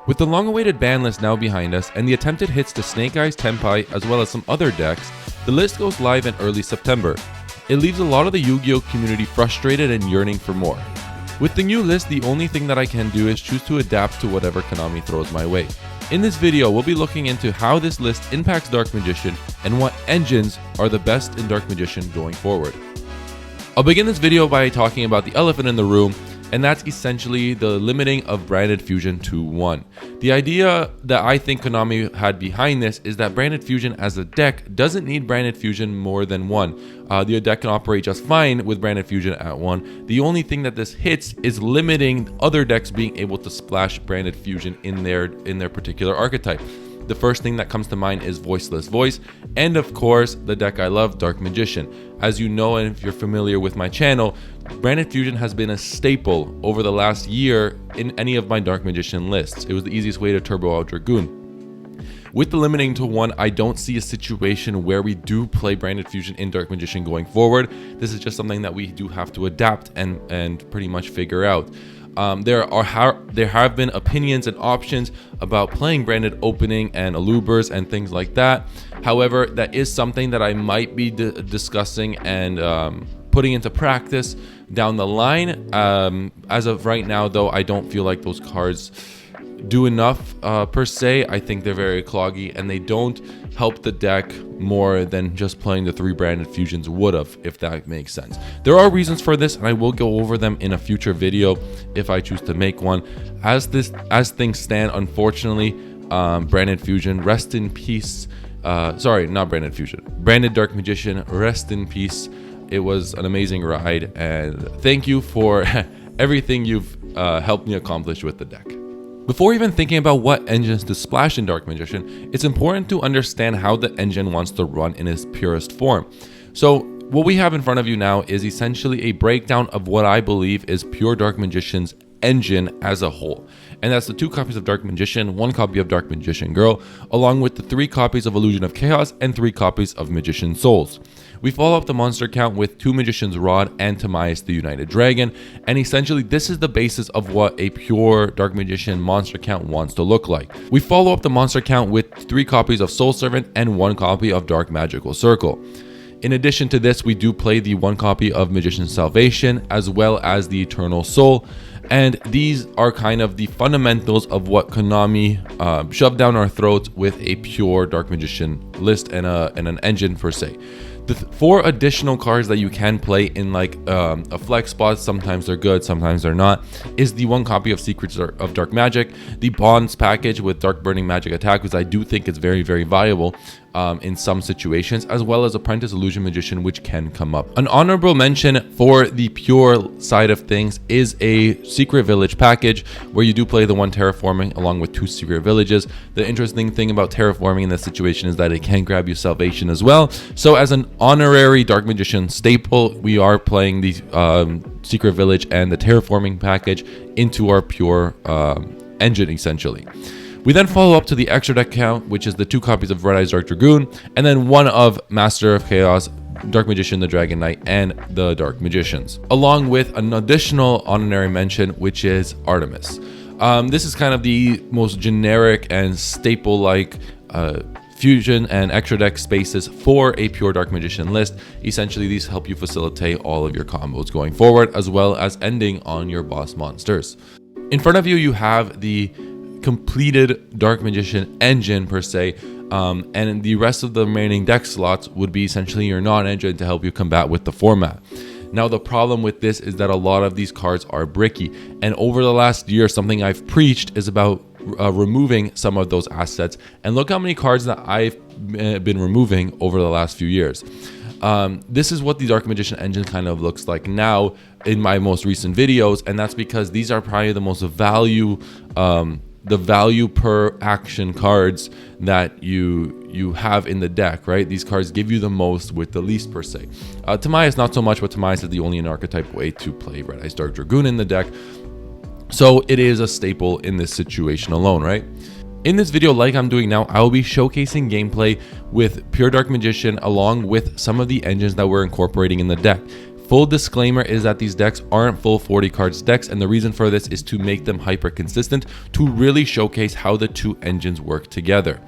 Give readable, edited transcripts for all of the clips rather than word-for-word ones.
With the long-awaited ban list now behind us and the attempted hits to Snake Eyes, Tenpai, as well as some other decks, the list goes live in early September. It leaves a lot of the Yu-Gi-Oh community frustrated and yearning for more. With the new list, the only thing that I can do is choose to adapt to whatever Konami throws my way. In this video, we'll be looking into how this list impacts Dark Magician and what engines are the best in Dark Magician going forward. I'll begin this video by talking about the elephant in the room, and that's essentially the limiting of Branded Fusion to 1. The idea that I think Konami had behind this is that Branded Fusion as a deck doesn't need Branded Fusion more than 1. The deck can operate just fine with Branded Fusion at 1. The only thing that this hits is limiting other decks being able to splash Branded Fusion in their particular archetype. The first thing that comes to mind is Voiceless Voice, and of course, the deck I love, Dark Magician. As you know, and if you're familiar with my channel, Branded Fusion has been a staple over the last year in any of my Dark Magician lists. It was the easiest way to turbo out Dragoon. With the limiting to 1, I don't see a situation where we do play Branded Fusion in Dark Magician going forward. This is just something that we do have to adapt and pretty much figure out. There have been opinions and options about playing Branded Opening and Alubers and things like that. However, that is something that I might be discussing and putting into practice down the line. As of right now, though, I don't feel like those cards do enough per se. I think they're very cloggy and they don't help the deck more than just playing the 3 Branded Fusions would have, if that makes sense. There are reasons for this, and I will go over them in a future video if I choose to make one. As things stand, unfortunately, Branded Fusion, rest in peace. Sorry, not Branded Fusion. Branded Dark Magician, rest in peace. It was an amazing ride, and thank you for everything you've helped me accomplish with the deck. Before even thinking about what engines to splash in Dark Magician, it's important to understand how the engine wants to run in its purest form. So what we have in front of you now is essentially a breakdown of what I believe is pure Dark Magician's engine as a whole. And that's the 2 copies of Dark Magician, 1 copy of Dark Magician Girl, along with the 3 copies of Illusion of Chaos and 3 copies of Magician Souls. We follow up the monster count with 2 Magician's Rod and Timaeus the United Dragon, and essentially this is the basis of what a pure Dark Magician monster count wants to look like. We follow up the monster count with 3 copies of Soul Servant and 1 copy of Dark Magical Circle. In addition to this, we do play the 1 copy of Magician's Salvation as well as the Eternal Soul, and these are kind of the fundamentals of what Konami shoved down our throats with a pure Dark Magician list and an engine per se. The 4 additional cards that you can play in like a flex spot, sometimes they're good, sometimes they're not, is the 1 copy of Secrets of Dark Magic, the Bonds package with Dark Burning Magic Attack, which I do think is very, very viable in some situations, as well as Apprentice Illusion Magician, which can come up. An honorable mention for the pure side of things is a Secret Village package, where you do play the 1 Terraforming along with 2 Secret Villages. The interesting thing about Terraforming in this situation is that it can grab you Salvation as well. So as an honorary Dark Magician staple, we are playing the Secret Village and the Terraforming package into our pure engine, essentially. We then follow up to the extra deck count, which is the 2 copies of Red Eyes Dark Dragoon, and then 1 of Master of Chaos, Dark Magician, the Dragon Knight, and the Dark Magicians, along with an additional honorary mention, which is Artemis. This is kind of the most generic and staple-like fusion and extra deck spaces for a pure Dark Magician list. Essentially, these help you facilitate all of your combos going forward, as well as ending on your boss monsters. In front of you, you have the completed Dark Magician engine per se, and the rest of the remaining deck slots would be essentially your non-engine to help you combat with the format. Now, the problem with this is that a lot of these cards are bricky, and over the last year, something I've preached is about removing some of those assets, and look how many cards that I've been removing over the last few years. This is what the Dark Magician engine kind of looks like now in my most recent videos, and that's because these are probably the most value per action cards that you have in the deck, right? These cards give you the most with the least per se. Timaeus not so much, but Timaeus is the only an archetype way to play Red Eyes Dark Dragoon in the deck. So it is a staple in this situation alone, right? In this video, like I'm doing now, I will be showcasing gameplay with pure Dark Magician along with some of the engines that we're incorporating in the deck. Full disclaimer is that these decks aren't full 40 cards decks, and the reason for this is to make them hyper consistent to really showcase how the two engines work together.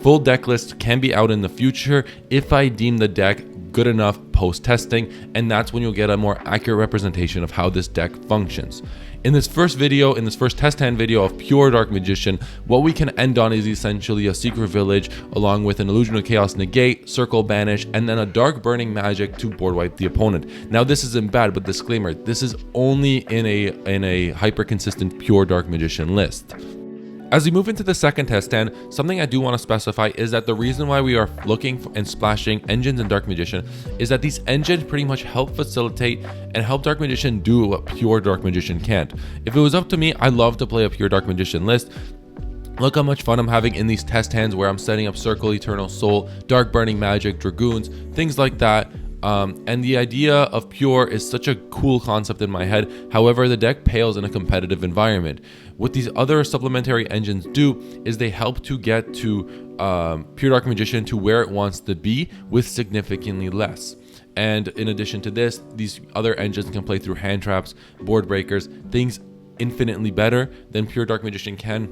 Full deck lists can be out in the future if I deem the deck good enough post testing, and that's when you'll get a more accurate representation of how this deck functions. In this first test hand video of pure Dark Magician, what we can end on is essentially a Secret Village along with an Illusion of Chaos negate, Circle Banish, and then a Dark Burning Magic to board wipe the opponent. Now this isn't bad, but disclaimer, this is only in a hyper consistent pure Dark Magician list. As we move into the second test stand, something I do want to specify is that the reason why we are looking for and splashing engines in Dark Magician is that these engines pretty much help facilitate and help Dark Magician do what pure Dark Magician can't. If it was up to me, I love to play a pure Dark Magician list. Look how much fun I'm having in these test hands where I'm setting up Circle, Eternal Soul, Dark Burning Magic, Dragoons, things like that. And the idea of pure is such a cool concept in my head. However, the deck pales in a competitive environment. What these other supplementary engines do is they help to get to pure Dark Magician to where it wants to be with significantly less. And in addition to this, these other engines can play through hand traps, board breakers, things infinitely better than pure Dark Magician can.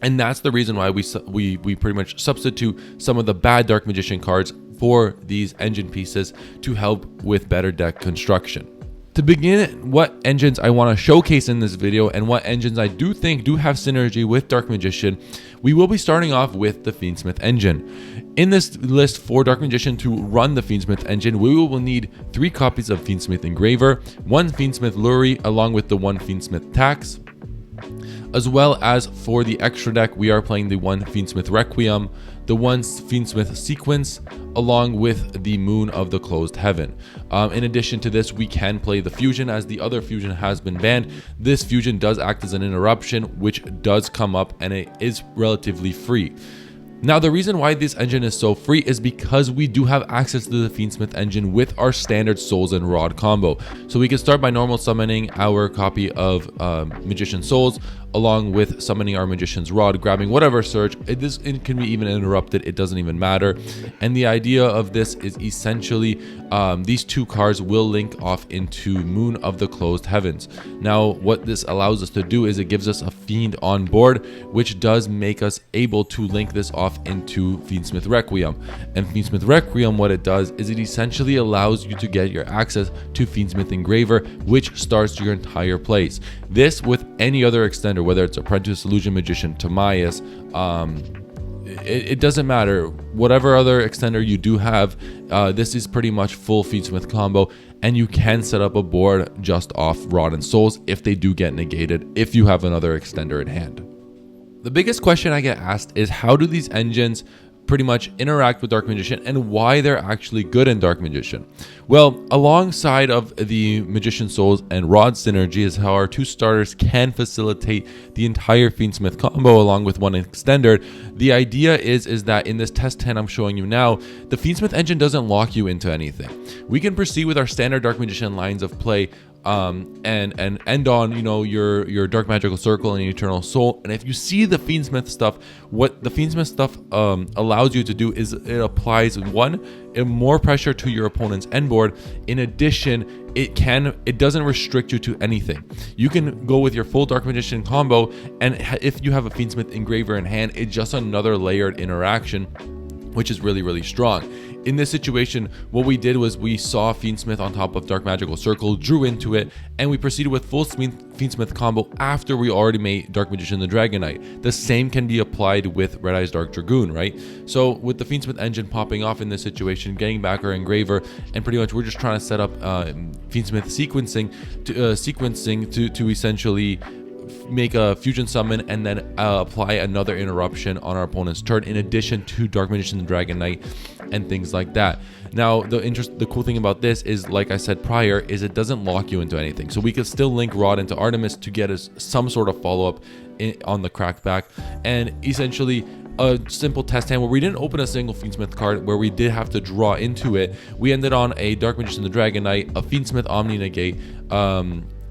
And that's the reason why we pretty much substitute some of the bad Dark Magician cards for these engine pieces to help with better deck construction. To begin, what engines I want to showcase in this video and what engines I do think do have synergy with Dark Magician, we will be starting off with the Fiend Smith engine. In this list for Dark Magician to run the Fiend Smith engine, we will need 3 copies of Fiend Smith Engraver, 1 Fiend Smith Lurie along with the 1 Fiend Smith Tax, as well as for the extra deck we are playing the 1 Fiend Smith Requiem, the 1 Fiend Smith Sequence, along with the Moon of the Closed Heaven. In addition to this, we can play the Fusion as the other Fusion has been banned. This Fusion does act as an interruption, which does come up and it is relatively free. Now, the reason why this engine is so free is because we do have access to the Fiend Smith engine with our standard Souls and Rod combo. So we can start by normal summoning our copy of Magician Souls, along with summoning our Magician's Rod, grabbing whatever surge. It can be even interrupted, it doesn't even matter. And the idea of this is essentially these 2 cards will link off into Moon of the Closed Heavens. Now, what this allows us to do is it gives us a Fiend on board, which does make us able to link this off into Fiend Smith Requiem. And Fiend Smith Requiem, what it does is it essentially allows you to get your access to Fiend Smith Engraver, which starts your entire plays. This with any other extender, whether it's Apprentice, Illusion Magician, Timaeus, it doesn't matter. Whatever other extender you do have, this is pretty much full Fiend Smith combo, and you can set up a board just off Rod and Souls if they do get negated, if you have another extender in hand. The biggest question I get asked is how do these engines pretty much interact with Dark Magician and why they're actually good in Dark Magician. Well, alongside of the Magician Souls and Rod synergy is how our 2 starters can facilitate the entire Fiend Smith combo along with 1 extender. The idea is that in this test 10 I'm showing you now, the Fiend Smith engine doesn't lock you into anything. We can proceed with our standard Dark Magician lines of play and end on, you know, your Dark Magical Circle and Eternal Soul. And if you see the Fiend Smith stuff, what the Fiend Smith stuff allows you to do is it applies more pressure to your opponent's end board. In addition, it doesn't restrict you to anything. You can go with your full Dark Magician combo, and if you have a Fiend Smith Engraver in hand, it's just another layered interaction, which is really, really strong. In this situation, what we did was we saw Fiend Smith on top of Dark Magical Circle, drew into it, and we proceeded with full Fiend Smith combo after we already made Dark Magician the Dragon Knight. The same can be applied with Red Eyes Dark Dragoon, right? So with the Fiend Smith engine popping off in this situation, getting back our Engraver, and pretty much we're just trying to set up Fiend Smith sequencing to essentially make a fusion summon and then apply another interruption on our opponent's turn, in addition to Dark Magician the Dragon Knight and things like that. Now, the cool thing about this is, like I said prior, is it doesn't lock you into anything. So we could still link Rod into Artemis to get us some sort of follow-up on the crackback, and essentially a simple test hand where we didn't open a single Fiend Smith card, where we did have to draw into it. We ended on a Dark Magician the Dragon Knight, a Fiend Smith Omni Negate,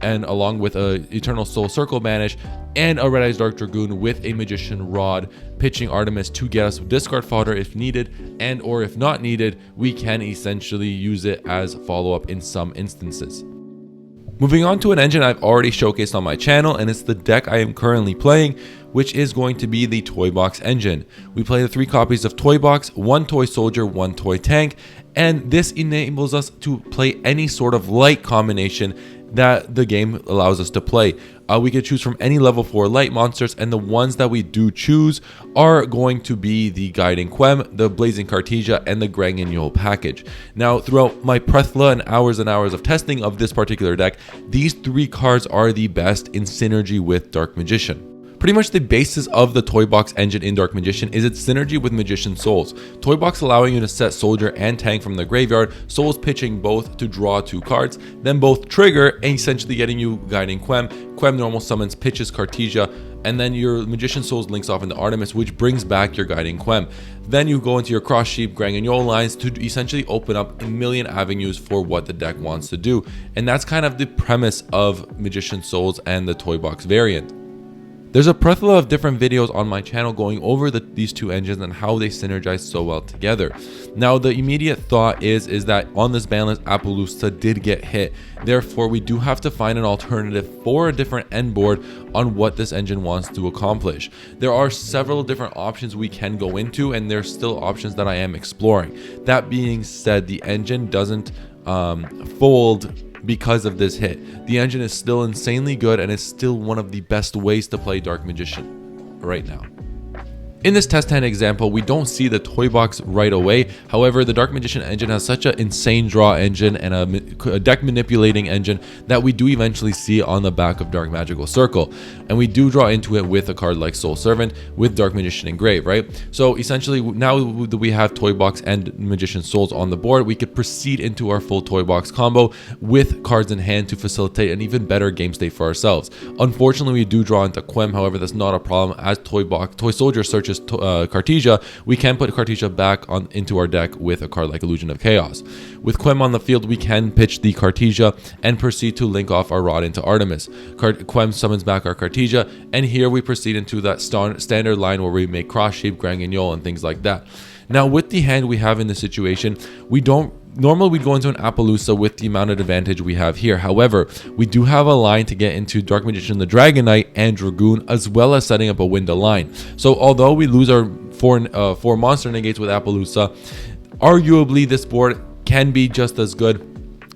and along with a Eternal Soul Circle Banish and a Red Eyes Dark Dragoon with a Magician Rod, pitching Artemis to get us discard fodder if needed, and or if not needed, we can essentially use it as follow-up in some instances. Moving on to an engine I've already showcased on my channel, and it's the deck I am currently playing, which is going to be the Toy Box engine. We play the 3 copies of Toy Box, 1 Toy Soldier, 1 Toy Tank, and this enables us to play any sort of light combination that the game allows us to play. We could choose from any level 4 light monsters, and the ones that we do choose are going to be the Guiding Quem, the Blazing Cartesia, and the Granganole package. Now, throughout my plethora and hours of testing of this particular deck, these 3 cards are the best in synergy with Dark Magician. Pretty much the basis of the Toy Box engine in Dark Magician is its synergy with Magician Souls. Toy Box allowing you to set Soldier and Tank from the graveyard, Souls pitching both to draw 2 cards, then both trigger, and essentially getting you Guiding Quem. Quem normal summons, pitches Cartesia, and then your Magician Souls links off into Artemis, which brings back your Guiding Quem. Then you go into your Cross Sheep, Granganole lines to essentially open up a million avenues for what the deck wants to do. And that's kind of the premise of Magician Souls and the Toy Box variant. There's a plethora of different videos on my channel going over these 2 engines and how they synergize so well together. Now, the immediate thought is that on this ban list, Appaloosa did get hit. Therefore, we do have to find an alternative for a different end board on what this engine wants to accomplish. There are several different options we can go into, and there's still options that I am exploring. That being said, the engine doesn't fold because of this hit. The engine is still insanely good and is still one of the best ways to play Dark Magician right now. In this test hand example, we don't see the Toy Box right away. However, the Dark Magician engine has such an insane draw engine and a deck manipulating engine that we do eventually see on the back of Dark Magical Circle. And we do draw into it with a card like Soul Servant with Dark Magician Engraved, right? So essentially, now that we have Toy Box and Magician Souls on the board, we could proceed into our full Toy Box combo with cards in hand to facilitate an even better game state for ourselves. Unfortunately, we do draw into Quem. However, that's not a problem as Toy Soldier searches Cartesia. We can put Cartesia back into our deck with a card like Illusion of Chaos. With Quem on the field, we can pitch the Cartesia and proceed to link off our Rod into Artemis. Quem summons back our Cartesia, and here we proceed into that standard line where we make Cross Sheep, Granganole, and things like that. Now, with the hand we have in this situation, normally we'd go into an Appaloosa with the amount of advantage we have here. However, we do have a line to get into Dark Magician, the Dragon Knight, and Dragoon, as well as setting up a Winda line. So although we lose our four monster negates with Appaloosa, arguably this board can be just as good.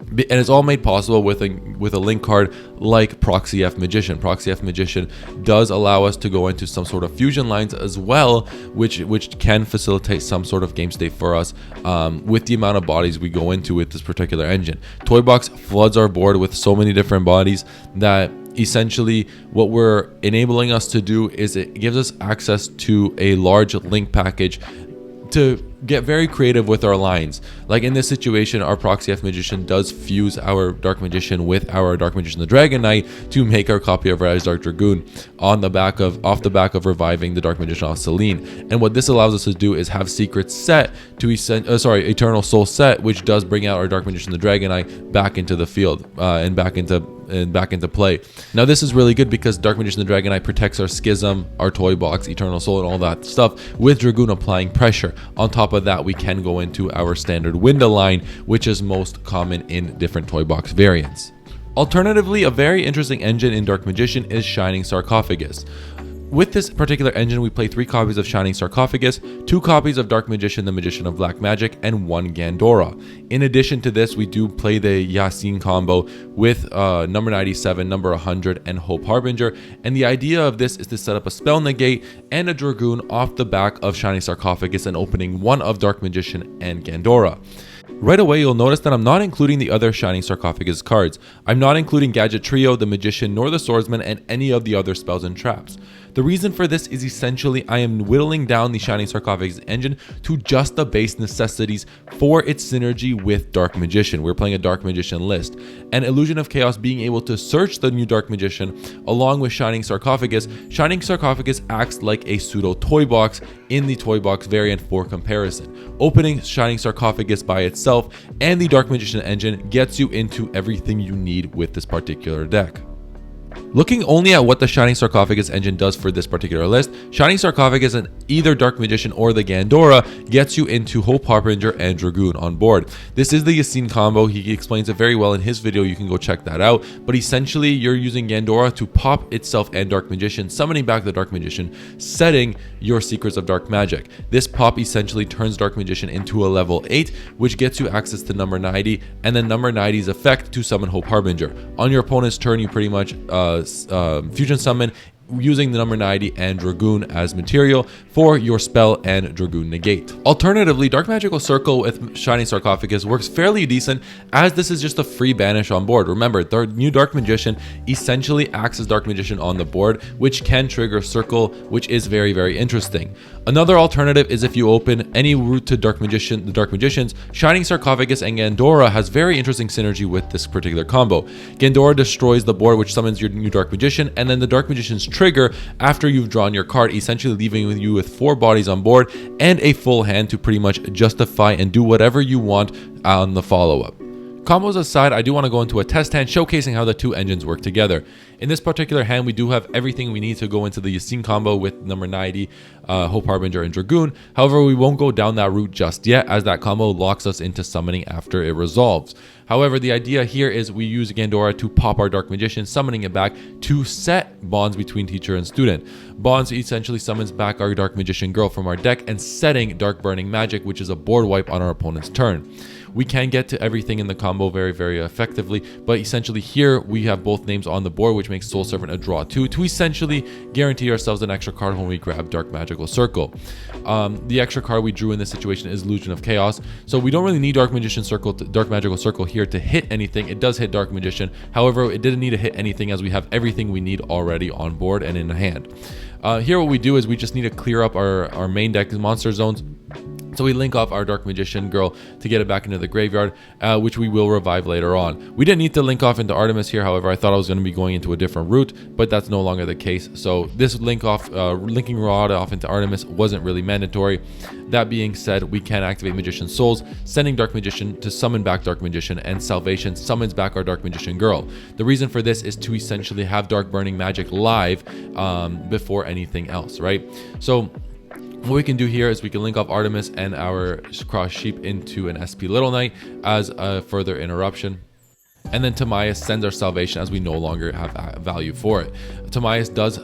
And it's all made possible with a link card like Proxy F Magician. Proxy F Magician does allow us to go into some sort of fusion lines as well, which can facilitate some sort of game state for us with the amount of bodies we go into with this particular engine. Toy Box floods our board with so many different bodies that essentially what we're enabling us to do is it gives us access to a large link package to get very creative with our lines. Like in this situation, our Proxy F Magician does fuse our Dark Magician with our Dark Magician the Dragon Knight to make our copy of Red Eyes Dark Dragoon off the back of reviving the Dark Magician off Selene. And what this allows us to do is have Secret set to Eternal Soul set, which does bring out our Dark Magician the Dragon Knight back into the field and back into play. Now this is really good because Dark Magician the Dragon Knight protects our Schism, our Toy Box, Eternal Soul, and all that stuff, with Dragoon applying pressure. On top of that, we can go into our standard Winda line, which is most common in different Toy Box variants. Alternatively, a very interesting engine in Dark Magician is Shiningarcophagus. With this particular engine, we play 3 copies of Shiningarcophagus, 2 copies of Dark Magician, the Magician of Black Magic, and 1 Gandora. In addition to this, we do play the Yasin combo with number 97, number 100, and Hope Harbinger. And the idea of this is to set up a Spell Negate and a Dragoon off the back of Shiningarcophagus and opening one of Dark Magician and Gandora. Right away, you'll notice that I'm not including the other Shiningarcophagus cards. I'm not including Gadget Trio, the Magician, nor the Swordsman, and any of the other spells and traps. The reason for this is essentially I am whittling down the Shiningarcophagus engine to just the base necessities for its synergy with Dark Magician. We're playing a Dark Magician list. And Illusion of Chaos being able to search the new Dark Magician along with Shiningarcophagus. Shiningarcophagus acts like a pseudo Toy Box in the toy box variant for comparison. Opening Shiningarcophagus by itself and the Dark Magician engine gets you into everything you need with this particular deck. Looking only at what the Shiningarcophagus engine does for this particular list, Shiningarcophagus and either Dark Magician or the Gandora gets you into Hope Harbinger and Dragoon on board. This is the Yasin combo. He explains it very well in his video. You can go check that out. But essentially, you're using Gandora to pop itself and Dark Magician, summoning back the Dark Magician, setting your Secrets of Dark Magic. This pop essentially turns Dark Magician into a level 8, which gets you access to number 90, and then number 90's effect to summon Hope Harbinger. On your opponent's turn, you pretty much fusion summon using the number 90 and Dragoon as material for your spell and Dragoon negate. Alternatively, Dark Magical Circle with Shiningarcophagus works fairly decent, as this is just a free banish on board. Remember, the new Dark Magician essentially acts as Dark Magician on the board, which can trigger Circle, which is very, very interesting. Another alternative is if you open any route to the Dark Magicians, Shiningarcophagus and Gandora has very interesting synergy with this particular combo. Gandora destroys the board, which summons your new Dark Magician, and then the Dark Magician's trigger after you've drawn your card, essentially leaving you with 4 bodies on board and a full hand to pretty much justify and do whatever you want on the follow-up. Combos aside, I do want to go into a test hand showcasing how the two engines work together. In this particular hand, we do have everything we need to go into the Yasin combo with number 90, Hope Harbinger, and Dragoon. However, we won't go down that route just yet, as that combo locks us into summoning after it resolves. However, the idea here is we use Gandora to pop our Dark Magician, summoning it back to set bonds between teacher and student. Bonds essentially summons back our Dark Magician girl from our deck and setting Dark Burning Magic, which is a board wipe on our opponent's turn. We can get to everything in the combo very, very effectively, but essentially here we have both names on the board, which makes Soul Servant a draw 2 to essentially guarantee ourselves an extra card when we grab Dark Magical Circle. The extra card we drew in this situation is Illusion of Chaos, so we don't really need Dark Magical Circle here to hit anything. It does hit Dark Magician, however, it didn't need to hit anything as we have everything we need already on board and in hand. Here what we do is we just need to clear up our main deck monster zones. So we link off our Dark Magician girl to get it back into the graveyard, which we will revive later on. We didn't need to link off into Artemis here, however, I thought I was going to be going into a different route, but that's no longer the case. So this linking rod off into Artemis wasn't really mandatory. That being said, we can activate Magician Souls, sending Dark Magician to summon back Dark Magician, and Salvation summons back our Dark Magician girl. The reason for this is to essentially have Dark Burning Magic live before anything else, right? So what we can do here is we can link off Artemis and our Cross Sheep into an SP Little Knight as a further interruption. And then Timaeus sends our Salvation as we no longer have value for it. Timaeus does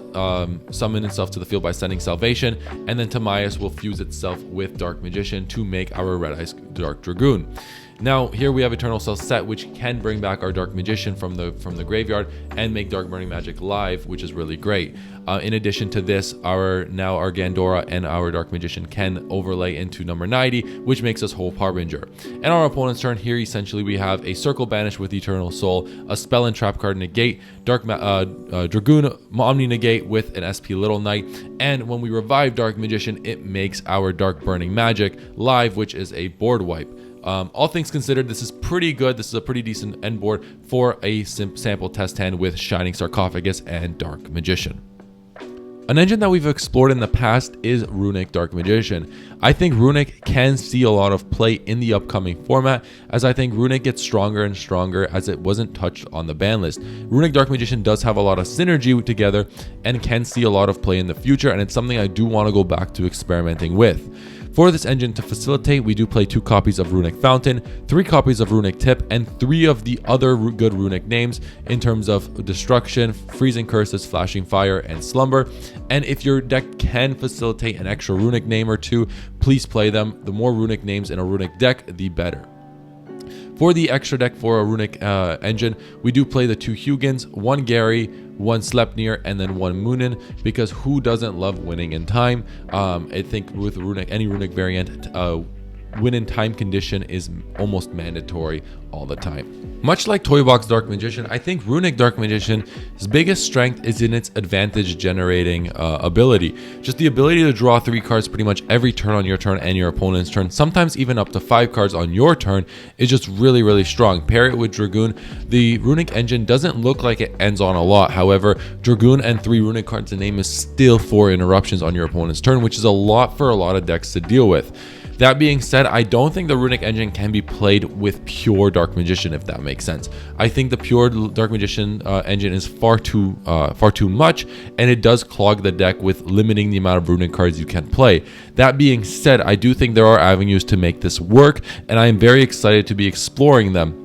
summon itself to the field by sending Salvation, and then Timaeus will fuse itself with Dark Magician to make our Red Eyes Dark Dragoon. Now here we have Eternal Cell set, which can bring back our Dark Magician from the graveyard and make Dark Burning Magic live, which is really great. In addition to this, our Gandora and our Dark Magician can overlay into number 90, which makes us Hope Harbinger. And on our opponent's turn here, essentially we have a Circle Banish with Eternal Soul, a Spell and Trap card negate, Dragoon Omni negate with an SP Little Knight, and when we revive Dark Magician, it makes our Dark Burning Magic live, which is a board wipe. All things considered, this is pretty good. This is a pretty decent end board for a sample test hand with Shiningarcophagus and Dark Magician. An engine that we've explored in the past is Runic Dark Magician. I think Runic can see a lot of play in the upcoming format, as I think Runic gets stronger and stronger as it wasn't touched on the ban list. Runic Dark Magician does have a lot of synergy together and can see a lot of play in the future, and it's something I do want to go back to experimenting with. For this engine to facilitate, we do play 2 copies of Runic Fountain, 3 copies of Runic Tip, and 3 of the other good Runic names in terms of Destruction, Freezing Curses, Flashing Fire, and Slumber. And if your deck can facilitate an extra Runic name or 2, please play them. The more Runic names in a Runic deck, the better. For the extra deck for a Runic engine, we do play the 2 Hugins, 1 Gary, 1 Sleipnir, and then 1 Moonin, because who doesn't love winning in time? I think with any Runic variant, win in time condition is almost mandatory all the time. Much like Toybox Dark Magician, I think Runic Dark Magician's biggest strength is in its advantage generating ability. Just the ability to draw 3 cards pretty much every turn on your turn and your opponent's turn, sometimes even up to 5 cards on your turn, is just really, really strong. Pair it with Dragoon. The Runic engine doesn't look like it ends on a lot. However, Dragoon and 3 Runic cards in name is still 4 interruptions on your opponent's turn, which is a lot for a lot of decks to deal with. That being said, I don't think the Runic engine can be played with pure Dark Magician, if that makes sense. I think the pure Dark Magician engine is far too much, and it does clog the deck with limiting the amount of Runic cards you can play. That being said, I do think there are avenues to make this work, and I am very excited to be exploring them.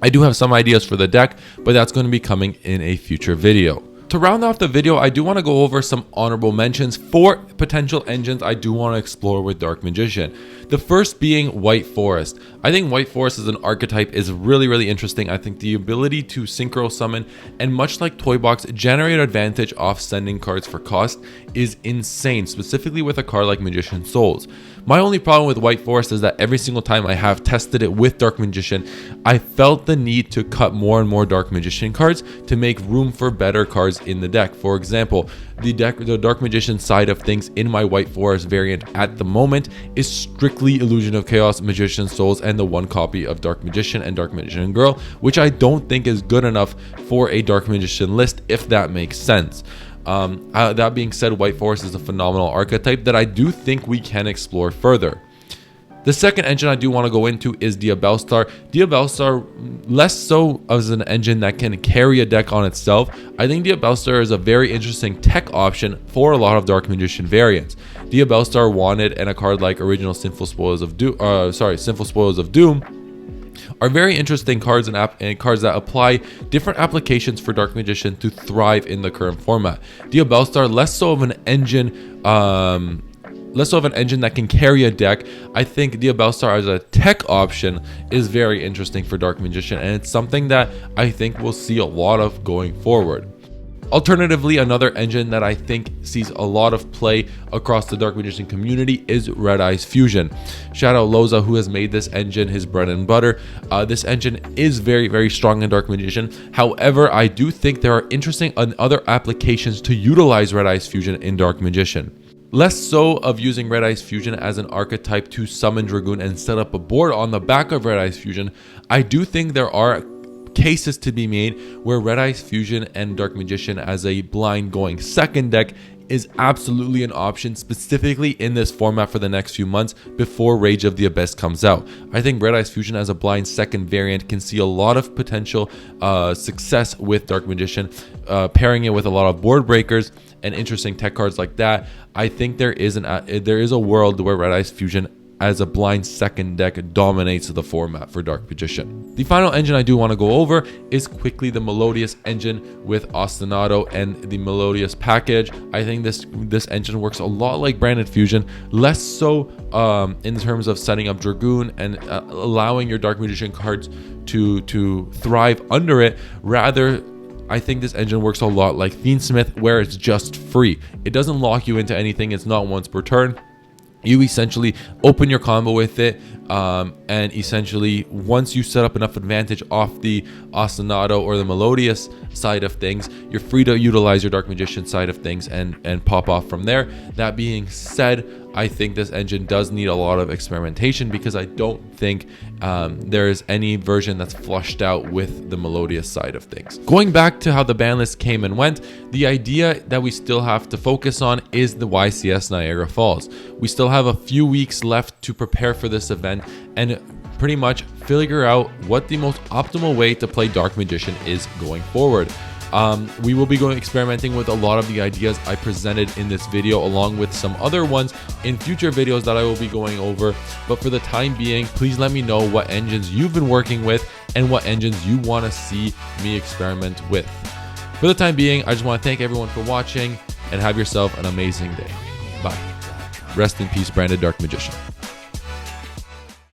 I do have some ideas for the deck, but that's going to be coming in a future video. To round off the video, I do want to go over some honorable mentions for potential engines I do want to explore with Dark Magician. The first being White Forest. I think White Forest as an archetype is really, really interesting. I think the ability to synchro summon and, much like Toybox, generate advantage off sending cards for cost is insane, specifically with a card like Magician Souls. My only problem with White Forest is that every single time I have tested it with Dark Magician, I felt the need to cut more and more Dark Magician cards to make room for better cards in the deck. For example, the Dark Magician side of things in my White Forest variant at the moment is strictly Illusion of Chaos, Magician Souls, and the 1 copy of Dark Magician and Dark Magician Girl, which I don't think is good enough for a Dark Magician list, if that makes sense. That being said, White Forest is a phenomenal archetype that I do think we can explore further. The second engine I do want to go into is Diabellstar. Diabellstar, less so as an engine that can carry a deck on itself. I think Diabellstar is a very interesting tech option for a lot of Dark Magician variants. Diabellstar Wanted and a card like Original Sinful Spoils of Doom, are very interesting cards and cards that apply different applications for Dark Magician to thrive in the current format. Diabellstar, less so of an engine that can carry a deck. I think Diabellstar as a tech option is very interesting for Dark Magician, and it's something that I think we'll see a lot of going forward. Alternatively, another engine that I think sees a lot of play across the Dark Magician community is Red Eyes Fusion. Shout out Loza, who has made this engine his bread and butter. This engine is very, very strong in Dark Magician. However, I do think there are interesting other applications to utilize Red Eyes Fusion in Dark Magician. Less so of using Red Eyes Fusion as an archetype to summon Dragoon and set up a board on the back of Red Eyes Fusion. I do think there are cases to be made where Red Eyes Fusion and Dark Magician as a blind going second deck is absolutely an option, specifically in this format for the next few months before Rage of the Abyss comes out. I think Red Eyes Fusion as a blind second variant can see a lot of potential success with Dark Magician, pairing it with a lot of board breakers and interesting tech cards like that. I think there is a world where Red Eyes Fusion as a blind second deck dominates the format for Dark Magician. The final engine I do want to go over is quickly the Melodious engine with Ostinato and the Melodious package. I think this engine works a lot like Branded Fusion, less so in terms of setting up Dragoon and allowing your Dark Magician cards to thrive under it. Rather, I think this engine works a lot like Fiend Smith, where it's just free. It doesn't lock you into anything. It's not once per turn. You essentially open your combo with it, and essentially once you set up enough advantage off the Ostinato or the Melodious side of things, you're free to utilize your Dark Magician side of things and pop off from there. That being said, I think this engine does need a lot of experimentation because I don't think there is any version that's flushed out with the Melodious side of things. Going back to how the ban list came and went, the idea that we still have to focus on is the YCS Niagara Falls. We still have a few weeks left to prepare for this event and pretty much figure out what the most optimal way to play Dark Magician is going forward. We will be experimenting with a lot of the ideas I presented in this video, along with some other ones in future videos that I will be going over. But for the time being, please let me know what engines you've been working with and what engines you want to see me experiment with. For the time being, I just want to thank everyone for watching and have yourself an amazing day. Bye. Rest in peace, Branded Dark Magician.